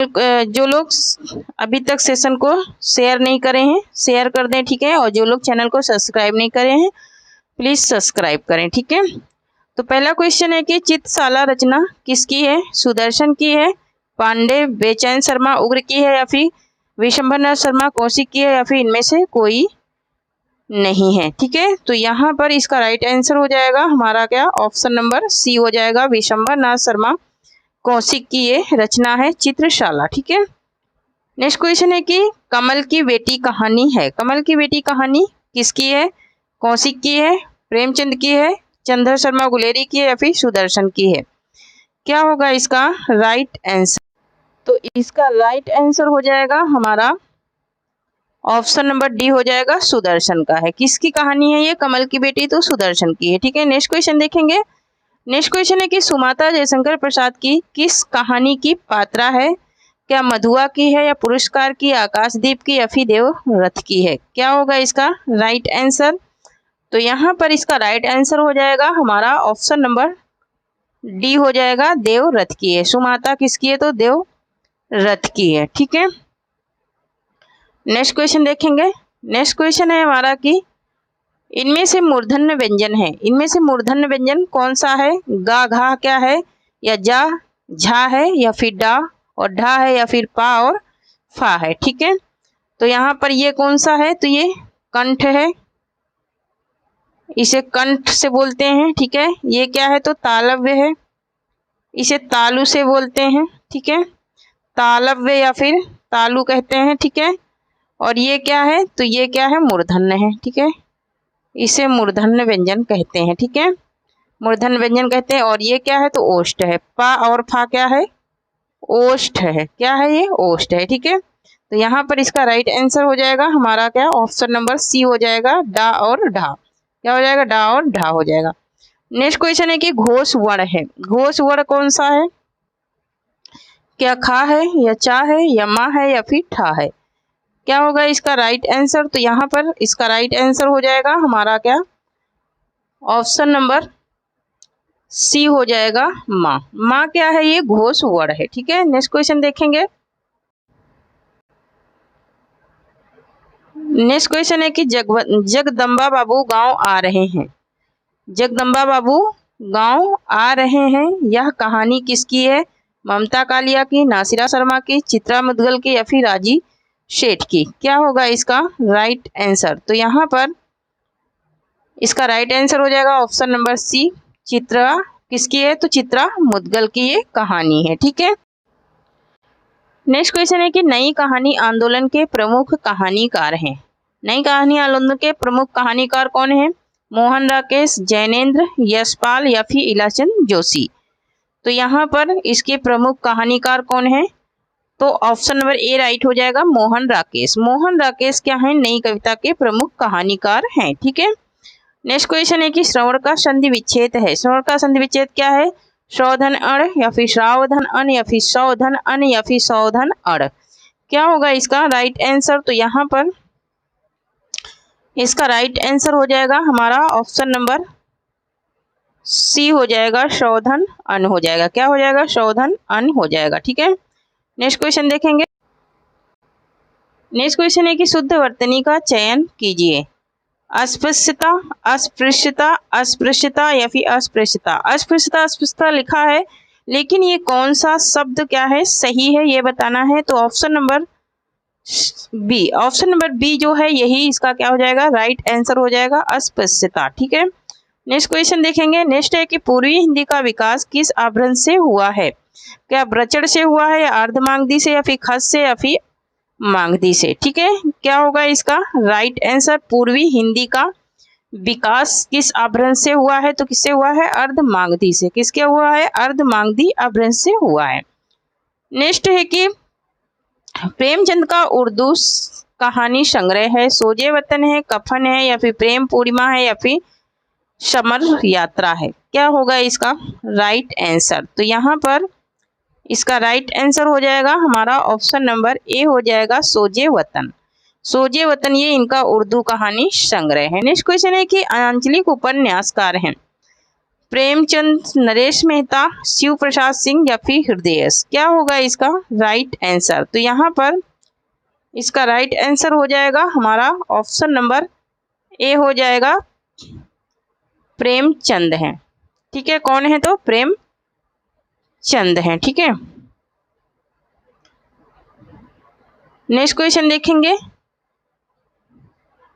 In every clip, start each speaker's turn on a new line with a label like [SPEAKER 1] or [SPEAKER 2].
[SPEAKER 1] जो लोग अभी तक सेशन को शेयर नहीं करे हैं शेयर कर दें, ठीक है। और जो लोग चैनल को सब्सक्राइब नहीं करे हैं प्लीज़ सब्सक्राइब करें, ठीक है। तो पहला क्वेश्चन है कि चित्रशाला रचना किसकी है? सुदर्शन की है, पांडे बेचैन शर्मा उग्र की है, या फिर विशंभरनाथ शर्मा कौशिक की है, या फिर इनमें से कोई नहीं है, ठीक है। तो यहाँ पर इसका राइट आंसर हो जाएगा हमारा क्या? ऑप्शन नंबर सी हो जाएगा, विशंभरनाथ शर्मा कौशिक की ये रचना है चित्रशाला, ठीक है। नेक्स्ट क्वेश्चन है कि कमल की बेटी कहानी है। कमल की बेटी कहानी किसकी है? कौशिक की है, प्रेमचंद की है, चंद्र शर्मा गुलेरी की है, या फिर सुदर्शन की है? क्या होगा इसका राइट आंसर? तो इसका राइट आंसर हो जाएगा हमारा ऑप्शन नंबर डी हो जाएगा, सुदर्शन का है। किसकी कहानी है ये? कमल की बेटी तो सुदर्शन की है, ठीक है। नेक्स्ट क्वेश्चन देखेंगे। नेक्स्ट क्वेश्चन है कि सुमाता जयशंकर प्रसाद की किस कहानी की पात्रा है? क्या मधुआ की है, या पुरस्कार की, आकाशदीप की, या फिर देवरथ की है? क्या होगा इसका राइट आंसर? तो यहाँ पर इसका राइट आंसर हो जाएगा हमारा ऑप्शन नंबर डी हो जाएगा, देवरथ की है। सुमाता किसकी है? तो देवरथ की है, ठीक है। नेक्स्ट क्वेश्चन देखेंगे। नेक्स्ट क्वेश्चन है हमारा कि इनमें से मूर्धन्य व्यंजन है। इनमें से मूर्धन्य व्यंजन कौन सा है? गा घा क्या है, या जा झा है, या फिर डा और ढा है, या फिर पा और फा है, ठीक है। तो यहाँ पर ये कौन सा है? तो ये कंठ है, इसे कंठ से बोलते हैं, ठीक है। ये क्या है? तो तालव्य है, इसे तालु से बोलते हैं, ठीक है। तालव्य या फिर तालु कहते हैं, ठीक है। और ये क्या है? तो ये क्या है? मूर्धन्य है, ठीक है। इसे मूर्धन्य व्यंजन कहते हैं, ठीक है। मूर्धन्य व्यंजन कहते हैं। और ये क्या है? तो ओष्ठ है। पा और फा क्या है? ओष्ठ है। क्या है ये? ओष्ठ है, ठीक है। तो यहाँ पर इसका राइट आंसर हो जाएगा हमारा क्या? ऑप्शन नंबर सी हो जाएगा, डा और ढा। क्या हो जाएगा? डा और ढा हो जाएगा। नेक्स्ट क्वेश्चन है कि घोष वर्ण है। घोष वर्ण कौन सा है? क्या खा है, या चा है, या मा है, या फिर ठा है? क्या होगा इसका राइट आंसर? तो यहाँ पर इसका राइट आंसर हो जाएगा हमारा क्या? ऑप्शन नंबर सी हो जाएगा, माँ। माँ क्या है? ये घोष वर्ण है, ठीक है। नेक्स्ट क्वेश्चन देखेंगे। नेक्स्ट क्वेश्चन है कि जगदम्बा बाबू गांव आ रहे हैं। जगदम्बा बाबू गांव आ रहे हैं, यह कहानी किसकी है? ममता कालिया की, नासिरा शर्मा की, चित्रा मुदगल की, या फिर राजी शेठ की? क्या होगा इसका राइट आंसर? तो यहाँ पर इसका राइट आंसर हो जाएगा ऑप्शन नंबर सी, चित्रा किसकी है? तो चित्रा मुदगल की ये कहानी है, ठीक है। नेक्स्ट क्वेश्चन है कि नई कहानी आंदोलन के प्रमुख कहानीकार हैं। नई कहानी आंदोलन के प्रमुख कहानीकार कौन है? मोहन राकेश, जैनेन्द्र, यशपाल, या फिर इलाचंद जोशी? तो यहाँ पर इसके प्रमुख कहानीकार कौन है? तो ऑप्शन नंबर ए राइट हो जाएगा, मोहन राकेश। मोहन राकेश क्या है? नई कविता के प्रमुख कहानीकार हैं, ठीक है। नेक्स्ट क्वेश्चन है कि श्रवण का संधि विच्छेद है। श्रवण का संधि विच्छेद क्या है? सौधन अण, या फिर सावधन अन, या फिर सौधन अन, या फिर सौधन अड़? क्या होगा इसका राइट आंसर? तो यहाँ पर इसका राइट आंसर हो जाएगा हमारा ऑप्शन नंबर सी हो जाएगा, सौधन अन हो जाएगा। क्या हो जाएगा? सौधन अन हो जाएगा, ठीक है। नेक्स्ट क्वेश्चन देखेंगे। नेक्स्ट क्वेश्चन है कि शुद्ध वर्तनी का चयन कीजिए। अस्पृश्यता, अस्पृश्यता, अस्पृश्यता, या फिर अस्पृश्यता? अस्पृश्यता अस्पृश्यता लिखा है, लेकिन ये कौन सा शब्द क्या है सही है ये बताना है। तो option number B, option number B जो है यही इसका क्या हो जाएगा? राइट आंसर हो जाएगा, अस्पृश्यता, ठीक है। नेक्स्ट क्वेश्चन देखेंगे। नेक्स्ट है कि पूर्वी हिंदी का विकास किस आभरण से हुआ है? क्या ब्रचड़ से हुआ है, या अर्धमागधी से, या फिर खस से, या फिर मागधी से? ठीक है। क्या होगा इसका राइट आंसर? पूर्वी हिंदी का विकास किस आभरण से हुआ है? तो किससे हुआ है? अर्धमागधी से। किसके हुआ है? अर्धमागधी आभरण से हुआ है। नेक्स्ट है कि प्रेमचंद का उर्दू कहानी संग्रह है, सोजे वतन है, कफन है, या फिर प्रेम पूर्णिमा है, या फिर समर यात्रा है? क्या होगा इसका राइट आंसर? तो यहाँ पर इसका राइट आंसर हो जाएगा हमारा ऑप्शन नंबर ए हो जाएगा, सोजे वतन। सोजे वतन ये इनका उर्दू कहानी संग्रह है। नेक्स्ट क्वेश्चन है कि आंचलिक उपन्यासकार हैं। प्रेमचंद, नरेश मेहता, शिव प्रसाद सिंह या फिर हृदयेश? क्या होगा इसका राइट आंसर? तो यहाँ पर इसका राइट आंसर हो जाएगा हमारा ऑप्शन नंबर ए हो जाएगा, प्रेमचंद है। ठीक है, कौन है? तो प्रेमचंद है। ठीक है, नेक्स्ट क्वेश्चन देखेंगे।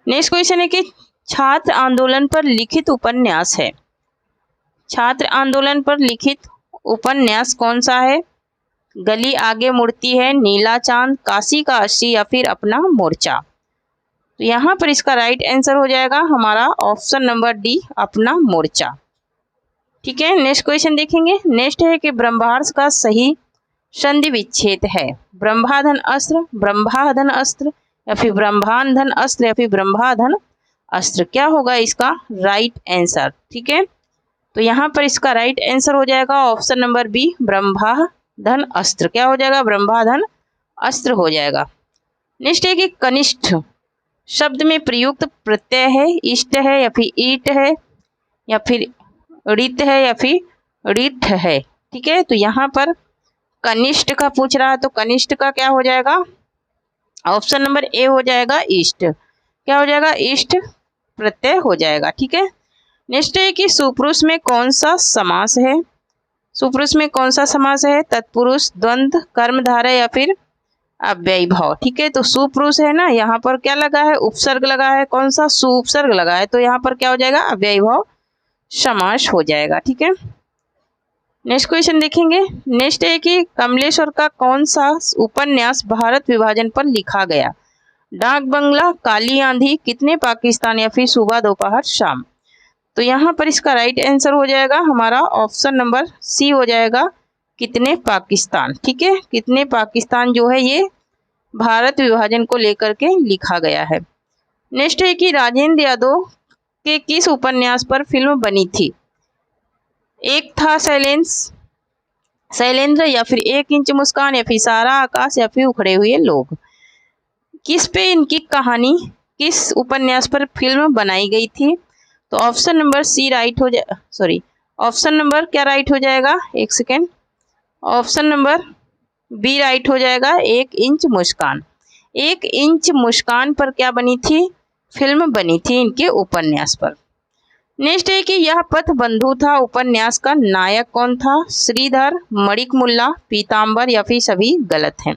[SPEAKER 1] नेक्स्ट क्वेश्चन है कि छात्र आंदोलन पर लिखित उपन्यास है। छात्र आंदोलन पर लिखित उपन्यास कौन सा है? गली आगे मुड़ती है, नीला चांद, काशी का अस्सी या फिर अपना मोर्चा? तो यहाँ पर इसका राइट आंसर हो जाएगा हमारा ऑप्शन नंबर डी, अपना मोर्चा। ठीक है, नेक्स्ट क्वेश्चन देखेंगे। नेक्स्ट है कि ब्रह्मास्त्र का सही संधि विच्छेद है। ब्रह्माधन अस्त्र, ब्रह्माधन अस्त्र या फिर ब्रह्मांधन अस्त्र या फिर ब्रह्माधन अस्त्र? क्या होगा इसका राइट आंसर? ठीक है, तो यहाँ पर इसका राइट आंसर हो जाएगा ऑप्शन नंबर बी, ब्रह्माधन अस्त्र। क्या हो जाएगा? ब्रह्माधन अस्त्र हो जाएगा। नेक्स्ट है कि कनिष्ठ शब्द में प्रयुक्त प्रत्यय है, इष्ट है या फिर ईट है या फिर ऋत है या फिर ऋठ है? ठीक है, तो यहाँ पर कनिष्ठ का पूछ रहा है, तो कनिष्ठ का क्या हो जाएगा? ऑप्शन नंबर ए हो जाएगा, इष्ट। क्या हो जाएगा? इष्ट प्रत्यय हो जाएगा। ठीक है, नेक्स्ट है कि सुपुरुष में कौन सा समास है? सुपुरुष में कौन सा समास है? तत्पुरुष, द्वंद्व, कर्मधारय या फिर अव्ययी भाव? ठीक है, तो सुपुरुष है ना, यहाँ पर क्या लगा है? उपसर्ग लगा है। कौन सा? सुपसर्ग लगा है, तो यहाँ पर क्या हो जाएगा? अव्ययी भाव समास हो जाएगा। ठीक है, नेक्स्ट क्वेश्चन देखेंगे। नेक्स्ट है कि कमलेश्वर का कौन सा उपन्यास भारत विभाजन पर लिखा गया? डाक बंगला, काली आंधी, कितने पाकिस्तान या फिर सुबह दोपहर शाम? तो यहाँ पर इसका राइट आंसर हो जाएगा हमारा ऑप्शन नंबर सी हो जाएगा, कितने पाकिस्तान। ठीक है, कितने पाकिस्तान जो है ये भारत विभाजन को लेकर के लिखा गया है। नेक्स्ट है कि राजेंद्र यादव के किस उपन्यास पर फिल्म बनी थी? एक था शैलेंद्र या फिर एक इंच मुस्कान या फिर सारा आकाश या फिर उखड़े हुए लोग? किस पे इनकी कहानी, किस उपन्यास पर फिल्म बनाई गई थी? तो ऑप्शन नंबर सी राइट हो जाए, सॉरी ऑप्शन नंबर क्या राइट हो जाएगा? एक second, option number B right हो जाएगा, एक इंच मुस्कान। एक इंच मुस्कान पर क्या बनी थी? फिल्म बनी थी इनके उपन्यास पर। नेक्स्ट है कि यह पथ बंधु था उपन्यास का नायक कौन था? श्रीधर, मणिक मुल्ला, पीताम्बर या फिर सभी गलत हैं?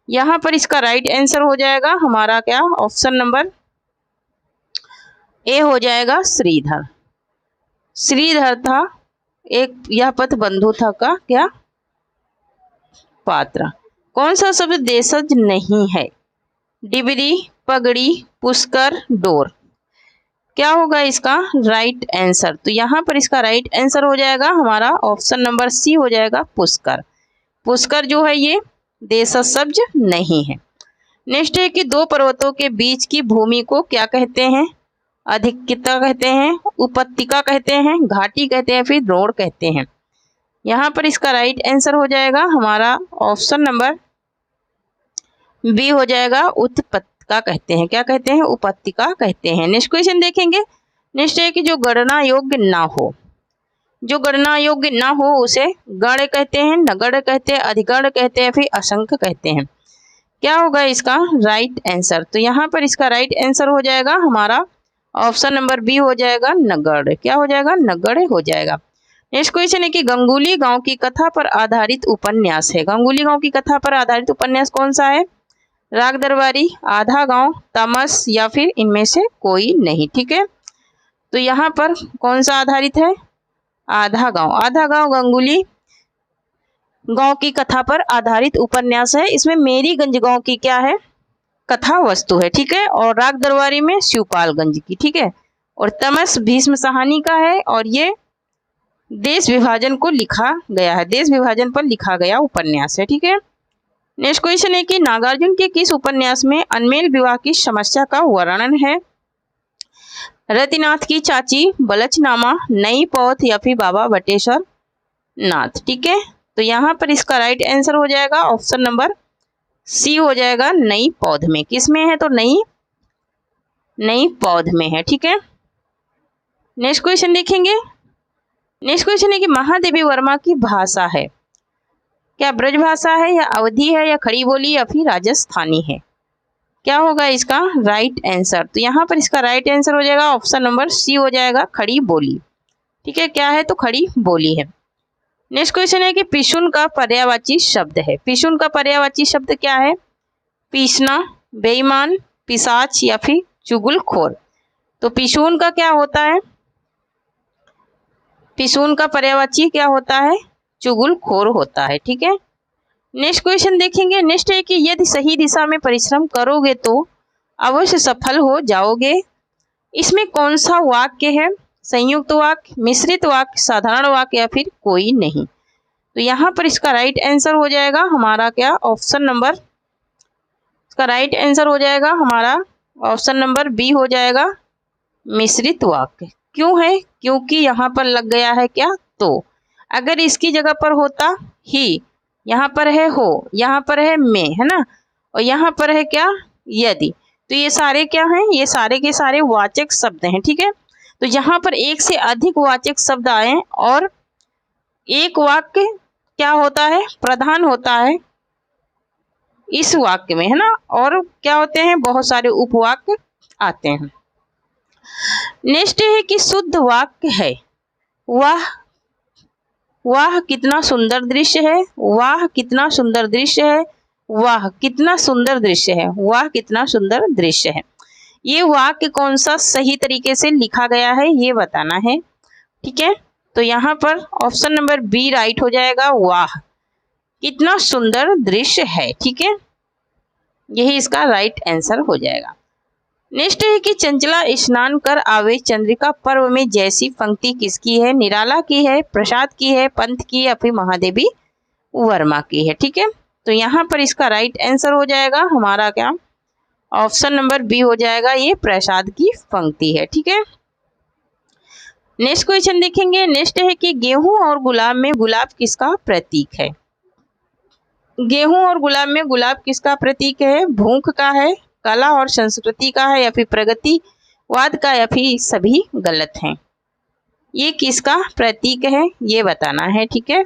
[SPEAKER 1] यहाँ पर इसका राइट आंसर हो जाएगा हमारा क्या? ऑप्शन नंबर ए हो जाएगा, श्रीधर। श्रीधर था एक यह पथ बंधु था का क्या पात्र। कौन सा शब्द देशज नहीं है? डिबरी, पगड़ी, पुष्कर, डोर? क्या होगा इसका राइट आंसर? तो यहाँ पर इसका राइट आंसर हो जाएगा हमारा ऑप्शन नंबर सी हो जाएगा, पुष्कर। पुष्कर जो है ये देशज शब्द नहीं है। नेक्स्ट है कि दो पर्वतों के बीच की भूमि को क्या कहते हैं? अधिकता कहते हैं, उपत्यका कहते हैं, घाटी कहते हैं, फिर द्रोण कहते हैं? यहाँ पर इसका राइट आंसर हो जाएगा हमारा ऑप्शन नंबर बी हो जाएगा, उपत्यका कहते हैं। क्या कहते हैं? उपत्यका कहते हैं। नेक्स्ट क्वेश्चन देखेंगे। नेक्स्ट है कि जो गणना योग्य ना हो, जो गणना योग्य ना हो उसे गण कहते हैं, नगण कहते हैं, अधिगण कहते हैं, फिर असंख्य कहते हैं? क्या होगा इसका राइट आंसर? तो यहाँ पर इसका राइट आंसर हो जाएगा हमारा ऑप्शन नंबर बी हो जाएगा, नगड़। क्या हो जाएगा? नगड़ हो जाएगा। नेक्स्ट क्वेश्चन है कि गंगुली गांव की कथा पर आधारित उपन्यास है। गंगुली गांव की कथा पर आधारित उपन्यास कौन सा है? राग दरबारी, आधा गांव, तमस या फिर इनमें से कोई नहीं? ठीक है, तो यहाँ पर कौन सा आधारित है? आधा गांव। आधा गांव गंगुली गांव की कथा पर आधारित उपन्यास है। इसमें मेरीगंज गांव की क्या है? कथा वस्तु है। ठीक है, और राग दरबारी में शिवपालगंज की। ठीक है, और तमस भीष्म साहनी का है और ये देश विभाजन को लिखा गया है, देश विभाजन पर लिखा गया उपन्यास है। ठीक है, नेक्स्ट क्वेश्चन है कि नागार्जुन के किस उपन्यास में अनमेल विवाह की समस्या का वर्णन है? रतिनाथ की चाची, बलचनामा, नई पौध या फिर बाबा बटेश्वर नाथ? ठीक है, तो यहाँ पर इसका राइट आंसर हो जाएगा ऑप्शन नंबर सी हो जाएगा, नई पौध में। किस में है? तो नई पौध में है। ठीक है, नेक्स्ट क्वेश्चन देखेंगे। नेक्स्ट क्वेश्चन है कि महादेवी वर्मा की भाषा है क्या ब्रज भाषा है या अवधी है या खड़ी बोली या फिर राजस्थानी है? क्या होगा इसका राइट आंसर? तो यहाँ पर इसका राइट आंसर हो जाएगा ऑप्शन नंबर सी हो जाएगा, खड़ी बोली। ठीक है, क्या है तो खड़ी बोली है। नेक्स्ट क्वेश्चन है कि पिशुन का पर्यायवाची शब्द है। पिशुन का पर्यायवाची शब्द क्या है? पीसना, बेईमान, पिशाच या फिर चुगलखोर। तो पिशुन का क्या होता है? पिशुन का पर्यायवाची क्या होता है? चुगलखोर होता है। ठीक है, नेक्स्ट क्वेश्चन देखेंगे। नेक्स्ट है कि यदि सही दिशा में परिश्रम करोगे तो अवश्य सफल हो जाओगे। इसमें कौन सा वाक्य है? संयुक्त वाक्य, मिश्रित वाक्य, साधारण वाक्य या फिर कोई नहीं। तो यहाँ पर इसका राइट आंसर हो जाएगा हमारा क्या ऑप्शन नंबर, इसका राइट आंसर हो जाएगा हमारा ऑप्शन नंबर बी हो जाएगा, मिश्रित वाक्य। क्यों है? क्योंकि यहाँ पर लग गया है क्या तो। अगर इसकी जगह पर होता ही, यहाँ पर है हो, यहाँ पर है में, है ना, और यहाँ पर है क्या यदि, तो ये सारे क्या हैं? ये सारे के सारे वाचक शब्द हैं। ठीक है, तो यहाँ पर एक से अधिक वाचक शब्द आए और एक वाक्य क्या होता है? प्रधान होता है इस वाक्य में, है ना, और क्या होते हैं? बहुत सारे उपवाक्य आते हैं। नेक्स्ट है कि शुद्ध वाक्य है वाह कितना सुंदर दृश्य है, वाह कितना सुंदर दृश्य है, वाह कितना सुंदर दृश्य है, वाह कितना सुंदर दृश्य है। ये वाक्य कौन सा सही तरीके से लिखा गया है ये बताना है। ठीक है, तो यहाँ पर ऑप्शन नंबर बी राइट हो जाएगा, वाह कितना सुंदर दृश्य है। ठीक है, यही इसका राइट आंसर हो जाएगा। नेक्स्ट है कि चंचला स्नान कर आवे चंद्रिका पर्व में जैसी पंक्ति किसकी है? निराला की है, प्रसाद की है, पंत की या फिर महादेवी वर्मा की है। ठीक है, तो यहाँ पर इसका राइट आंसर हो जाएगा हमारा क्या ऑप्शन नंबर बी हो जाएगा, ये प्रसाद की पंक्ति है। ठीक है, नेक्स्ट क्वेश्चन देखेंगे। नेक्स्ट है कि गेहूं और गुलाब में गुलाब किसका प्रतीक है? गेहूं और गुलाब में गुलाब किसका प्रतीक है? भूख का है, कला और संस्कृति का है या फिर प्रगतिवाद का या फिर सभी गलत हैं? ये किसका प्रतीक है ये बताना है। ठीक है,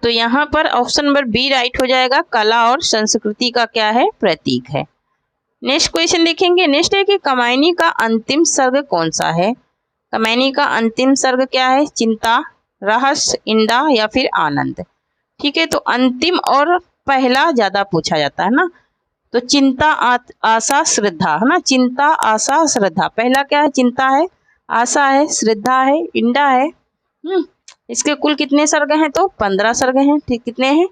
[SPEAKER 1] तो यहाँ पर ऑप्शन नंबर बी राइट हो जाएगा, कला और संस्कृति का क्या है? प्रतीक है। नेक्स्ट क्वेश्चन देखेंगे। नेक्स्ट है कि कमायनी का अंतिम सर्ग कौन सा है? कमायनी का अंतिम सर्ग क्या है? चिंता, रहस्य, इंदा या फिर आनंद। ठीक है, तो अंतिम और पहला ज्यादा पूछा जाता है ना, तो चिंता, आशा, श्रद्धा, है ना, चिंता, आशा, श्रद्धा। पहला क्या है? चिंता है, आशा है, श्रद्धा है, इंडा है। इसके कुल कितने सर्ग हैं? तो 15 सर्ग हैं। ठीक, कितने हैं?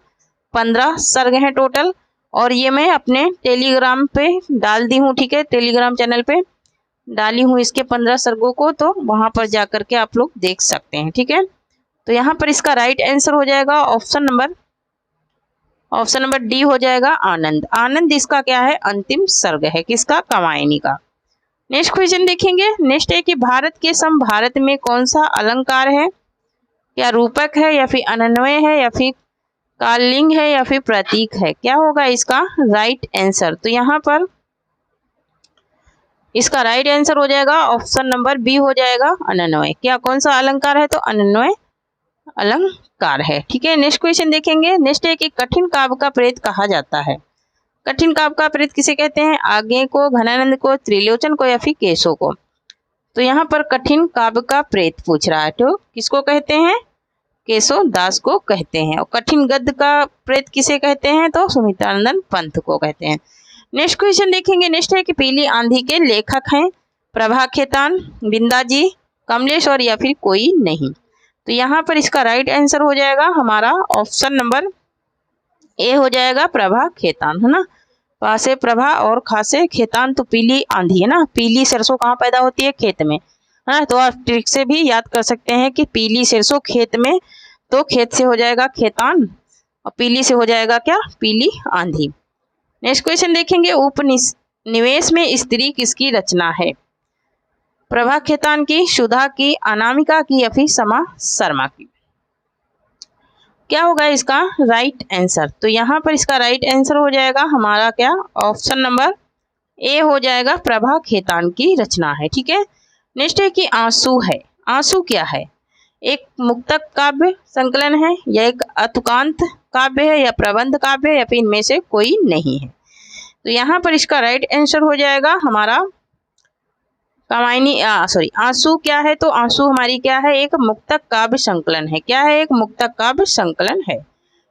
[SPEAKER 1] 15 सर्ग हैं टोटल, और ये मैं अपने टेलीग्राम पे डाल दी हूँ। ठीक है, टेलीग्राम चैनल पे डाली हूँ इसके 15 सर्गों को, तो वहां पर जाकर के आप लोग देख सकते हैं। ठीक है, तो यहाँ पर इसका राइट आंसर हो जाएगा ऑप्शन नंबर डी हो जाएगा, आनंद। आनंद इसका क्या है? अंतिम सर्ग है, किसका? कमायनी का। नेक्स्ट क्वेश्चन देखेंगे। नेक्स्ट है कि भारत के सम भारत में कौन सा अलंकार है? क्या रूपक है या फिर अनन्वय है या फिर काललिंग है या फिर प्रतीक है? क्या होगा इसका राइट आंसर? तो यहाँ पर इसका राइट आंसर हो जाएगा ऑप्शन नंबर बी हो जाएगा, अनन्वय। क्या कौन सा अलंकार है? तो अनन्वय अलंकार है। ठीक है, नेक्स्ट क्वेश्चन देखेंगे। नेक्स्ट है कि कठिन काव्य का प्रेत कहा जाता है। कठिन काव्य का प्रेत किसे कहते हैं? आज्ञे को, घनानंद को, त्रिलोचन को या फिर केशव को? तो यहाँ पर कठिन काव्य का प्रेत पूछ रहा है, तो किसको कहते हैं? केशव दास को कहते हैं। और कठिन गद्य का प्रेत किसे कहते हैं? तो सुमित्रानंद पंत को कहते हैं। नेक्स्ट क्वेश्चन देखेंगे। नेक्स्ट है कि पीली आंधी के लेखक हैं प्रभा खेतान, बिंदाजी, कमलेश और या फिर कोई नहीं। तो यहाँ पर इसका राइट आंसर हो जाएगा हमारा ऑप्शन नंबर ए हो जाएगा, प्रभा खेतान, है ना। पा से प्रभा और खा से खेतान, तो पीली आंधी, है ना। पीली सरसों कहाँ पैदा होती है? खेत में, है ना। तो आप ट्रिक से भी याद कर सकते हैं कि पीली सरसों खेत में, तो खेत से हो जाएगा खेतान और पीली से हो जाएगा क्या? पीली आंधी। नेक्स्ट क्वेश्चन देखेंगे। उपनिवेश में स्त्री किसकी रचना है? प्रभा खेतान की, सुधा की, अनामिका की या फिर समा शर्मा की? क्या होगा इसका राइट आंसर? तो यहाँ पर इसका राइट आंसर हो जाएगा हमारा क्या? ऑप्शन नंबर ए हो जाएगा प्रभा खेतान की रचना है। ठीक है, नेक्स्ट है कि आंसू है। आंसू क्या है? एक मुक्तक काव्य संकलन है या एक अतुकांत काव्य है या प्रबंध काव्य है या फिर इनमें से कोई नहीं है। तो यहाँ पर इसका राइट आंसर हो जाएगा हमारा कामायनी आंसू क्या है? तो आंसू हमारी क्या है? एक मुक्तक काव्य संकलन है। क्या है? एक मुक्तक काव्य संकलन है।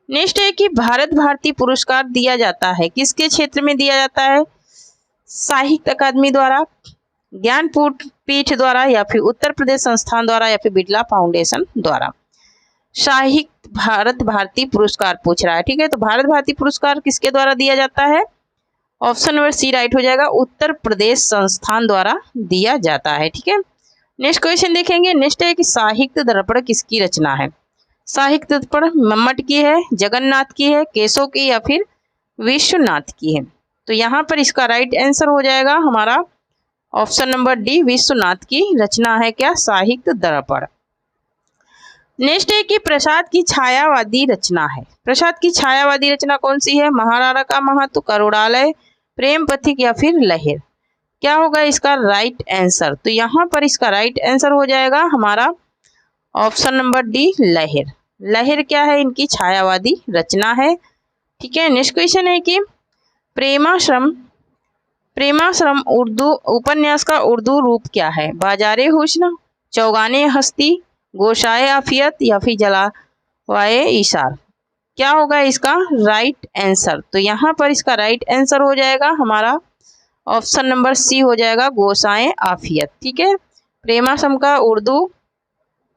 [SPEAKER 1] नेक्स्ट है कि भारत भारती पुरस्कार दिया जाता है, किसके क्षेत्र में दिया जाता है? साहित्य अकादमी द्वारा, ज्ञानपीठ द्वारा या फिर उत्तर प्रदेश संस्थान द्वारा या फिर बिरला फाउंडेशन द्वारा। साहित्य भारत भारती पुरस्कार पूछ रहा है। ठीक है, तो भारत भारती पुरस्कार किसके द्वारा दिया जाता है? ऑप्शन नंबर सी राइट हो जाएगा, उत्तर प्रदेश संस्थान द्वारा दिया जाता है। ठीक है, नेक्स्ट क्वेश्चन देखेंगे। नेक्स्ट है कि साहित्य दर्पण किसकी रचना है? साहित्य दर्पण मम्मट की है, जगन्नाथ की है, केशव की या फिर विश्वनाथ की है। तो यहाँ पर इसका राइट आंसर हो जाएगा हमारा ऑप्शन नंबर डी, विश्वनाथ की रचना है क्या? साहित्य दर्पण। नेक्स्ट है कि प्रसाद की छायावादी रचना है। प्रसाद की छायावादी रचना कौन सी है? महाराणा का महत्व, करुणालय, प्रेम पथिक या फिर लहर। क्या होगा इसका राइट आंसर? तो यहाँ पर इसका राइट आंसर हो जाएगा हमारा ऑप्शन नंबर डी, लहर। लहर क्या है? इनकी छायावादी रचना है। ठीक है, नेक्स्ट क्वेश्चन है कि प्रेमाश्रम उर्दू उपन्यास का उर्दू रूप क्या है? बाजारे हुस्न, चौगाने हस्ती, गोशाए आफियत या फिर जलावाए इशार। क्या होगा इसका राइट आंसर? तो यहाँ पर इसका राइट आंसर हो जाएगा हमारा ऑप्शन नंबर सी हो जाएगा, गोसाए आफियत। ठीक है, प्रेमाश्रम का उर्दू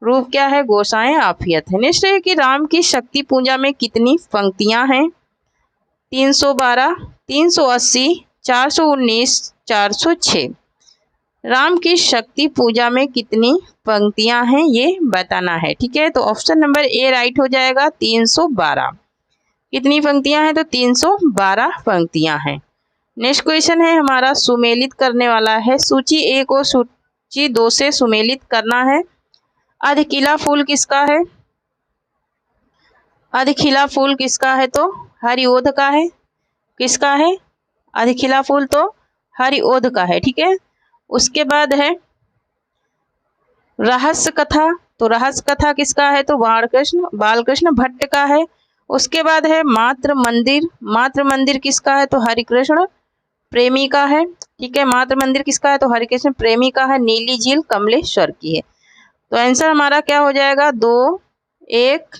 [SPEAKER 1] रूप क्या है? गोसाए आफियत है। नेक्स्ट है कि राम की शक्ति पूजा में कितनी पंक्तियां हैं? 312, 380, 419, 406। राम की शक्ति पूजा में कितनी पंक्तियां हैं ये बताना है। ठीक है, तो ऑप्शन नंबर ए राइट हो जाएगा, 312। कितनी पंक्तियां हैं? तो 312 पंक्तियां हैं। नेक्स्ट क्वेश्चन है हमारा सुमेलित करने वाला है। सूची ए को सूची 2 से सुमेलित करना है। अधखिला फूल किसका है? अधखिला फूल किसका है? तो हरिओध का है। किसका है? अधखिला फूल तो हरिओध का है। ठीक है, उसके बाद है रहस्य कथा। तो रहस्य कथा किसका है? तो बालकृष्ण भट्ट का है। उसके बाद है मातृ मंदिर। मातृ मंदिर किसका है? तो हरिकृष्ण प्रेमी का है। ठीक है, मातृ मंदिर किसका है? तो हरिकृष्ण प्रेमी का है। नीली झील कमलेश्वर की है। तो आंसर हमारा क्या हो जाएगा? 2, 1,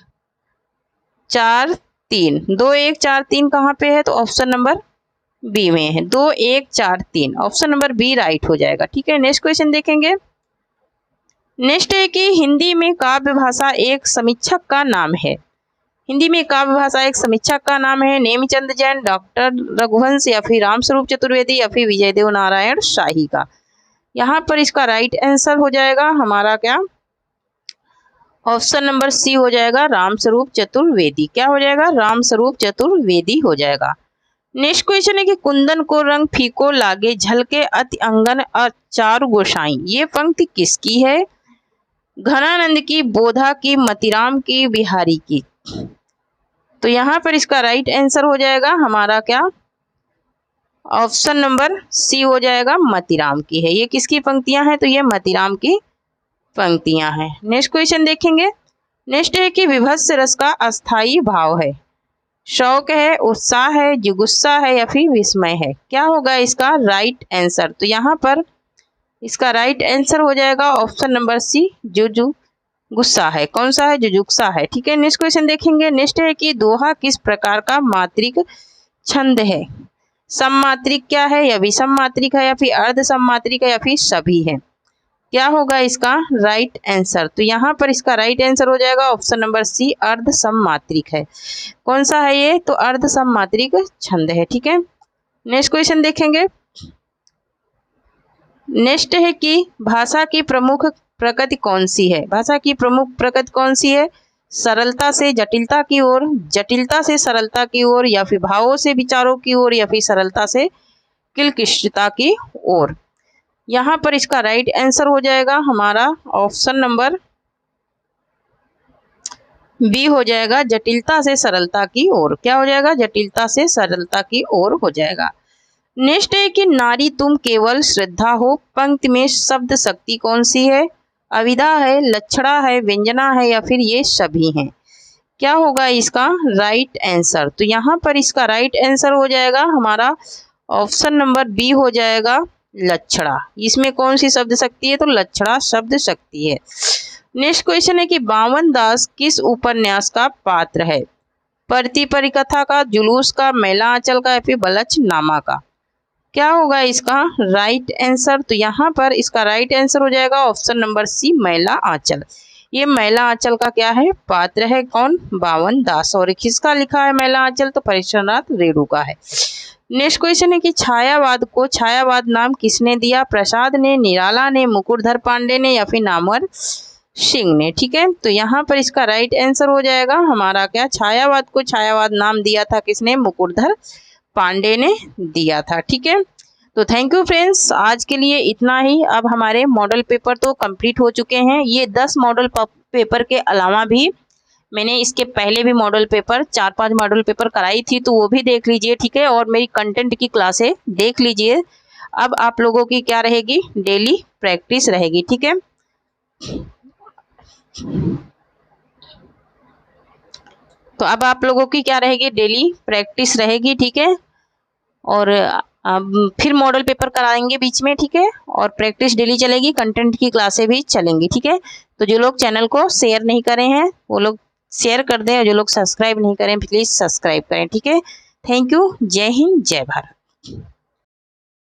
[SPEAKER 1] 4, 3। 2, 1, 4, 3 कहाँ पे है? तो ऑप्शन नंबर बी में है। 2, 1, 4, 3 ऑप्शन नंबर बी राइट हो जाएगा। ठीक है, नेक्स्ट क्वेश्चन देखेंगे। नेक्स्ट है कि हिंदी में काव्य भाषा एक समीक्षक का नाम है। हिंदी में काव्य भाषा एक समीक्षक का नाम है। नेमीचंद जैन, डॉक्टर रघुवंश या फिर रामस्वरूप चतुर्वेदी या फिर विजयदेव नारायण शाही का। यहाँ पर इसका राइट आंसर हो जाएगा हमारा क्या? ऑप्शन नंबर सी हो जाएगा, रामस्वरूप चतुर्वेदी। क्या हो जाएगा? रामस्वरूप चतुर्वेदी हो जाएगा। नेक्स्ट क्वेश्चन है कि कुंदन को रंग फीको लागे, झलके अति अंगन चारु गोसाई। ये पंक्ति किसकी है? घनानंद की, बोधा की, मतीराम की, बिहारी की। तो यहाँ पर इसका राइट आंसर हो जाएगा हमारा क्या? ऑप्शन नंबर सी हो जाएगा, मतीराम की है। ये किसकी पंक्तियां हैं? तो ये मतीराम की पंक्तियां हैं। नेक्स्ट क्वेश्चन देखेंगे। नेक्स्ट है कि विभत्स रस का अस्थाई भाव है। शौक है, उत्साह है, जुगुस्सा है या फिर विस्मय है। क्या होगा इसका राइट आंसर? तो यहाँ पर इसका राइट आंसर हो जाएगा ऑप्शन नंबर सी, जुगुस्सा है। कौन सा है? जुजुक्सा है। ठीक है, नेक्स्ट क्वेश्चन देखेंगे। नेक्स्ट है कि दोहा किस प्रकार का मात्रिक छंद है? सममात्रिक क्या है या विषम मात्रिक है या फिर अर्ध सममात्रिक है या फिर सभी है। क्या होगा इसका राइट आंसर? तो यहाँ पर इसका राइट आंसर हो जाएगा ऑप्शन नंबर सी, अर्ध सममात्रिक है। कौन सा है ये? तो अर्ध सममात्रिक छंद है। ठीक है, नेक्स्ट क्वेश्चन देखेंगे। नेक्स्ट है कि भाषा की प्रमुख प्रकृति कौन सी है? भाषा की प्रमुख प्रकृति कौन सी है? सरलता से जटिलता की ओर, जटिलता से सरलता की ओर या फिर भावों से विचारों की ओर या फिर सरलता से किल्किष्टता की ओर। यहाँ पर इसका राइट आंसर हो जाएगा हमारा ऑप्शन नंबर बी हो जाएगा, जटिलता से सरलता की ओर। क्या हो जाएगा? जटिलता से सरलता की ओर हो जाएगा। नेक्स्ट है कि नारी तुम केवल श्रद्धा हो, पंक्ति में शब्द शक्ति कौन सी है? अविदा है, लक्षणा है, व्यंजना है या फिर ये सभी हैं? क्या होगा इसका राइट आंसर? तो यहाँ पर इसका राइट आंसर हो जाएगा हमारा ऑप्शन नंबर बी हो जाएगा लक्षणा। इसमें कौन सी शब्द शक्ति है? तो लक्षणा शब्द शक्ति है। नेक्स्ट क्वेश्चन है कि बावन दास किस उपन्यास का पात्र है? परती परिकथा का, जुलूस का, मैला आंचल का या फिर बलचनामा का? क्या होगा इसका राइट आंसर? तो यहाँ पर इसका राइट आंसर हो जाएगा ऑप्शन नंबर सी मैला आंचल। ये मैला आंचल का क्या है? पात्र है। कौन? बावन दास। और किसका लिखा है मैला आंचल? तो परीक्षणनाथ रेणु का है। नेक्स्ट क्वेश्चन है कि छायावाद को छायावाद नाम किसने दिया? प्रसाद ने, निराला ने, मुकुटधर पांडे ने या फिर नामवर सिंह ने? ठीक है, तो यहाँ पर इसका राइट आंसर हो जाएगा हमारा क्या? छायावाद को छायावाद नाम दिया था किसने? मुकुटधर पांडे ने दिया था। ठीक है, तो थैंक यू फ्रेंड्स, आज के लिए इतना ही। अब हमारे मॉडल पेपर तो कंप्लीट हो चुके हैं। ये 10 मॉडल पेपर के अलावा भी मैंने इसके पहले भी मॉडल पेपर 4-5 मॉडल पेपर कराई थी, तो वो भी देख लीजिए। ठीक है, और मेरी कंटेंट की क्लासें देख लीजिए। अब आप लोगों की क्या रहेगी? डेली प्रैक्टिस रहेगी। ठीक है, तो अब आप लोगों की क्या रहेगी? डेली प्रैक्टिस रहेगी। ठीक है, और फिर मॉडल पेपर कराएंगे बीच में। ठीक है, और प्रैक्टिस डेली चलेगी, कंटेंट की क्लासें भी चलेंगी। ठीक है, तो जो लोग चैनल को शेयर नहीं करे हैं वो लोग शेयर कर दें, और जो लोग सब्सक्राइब नहीं करें प्लीज़ सब्सक्राइब करें। ठीक है, थैंक यू। जय हिंद, जय भारत।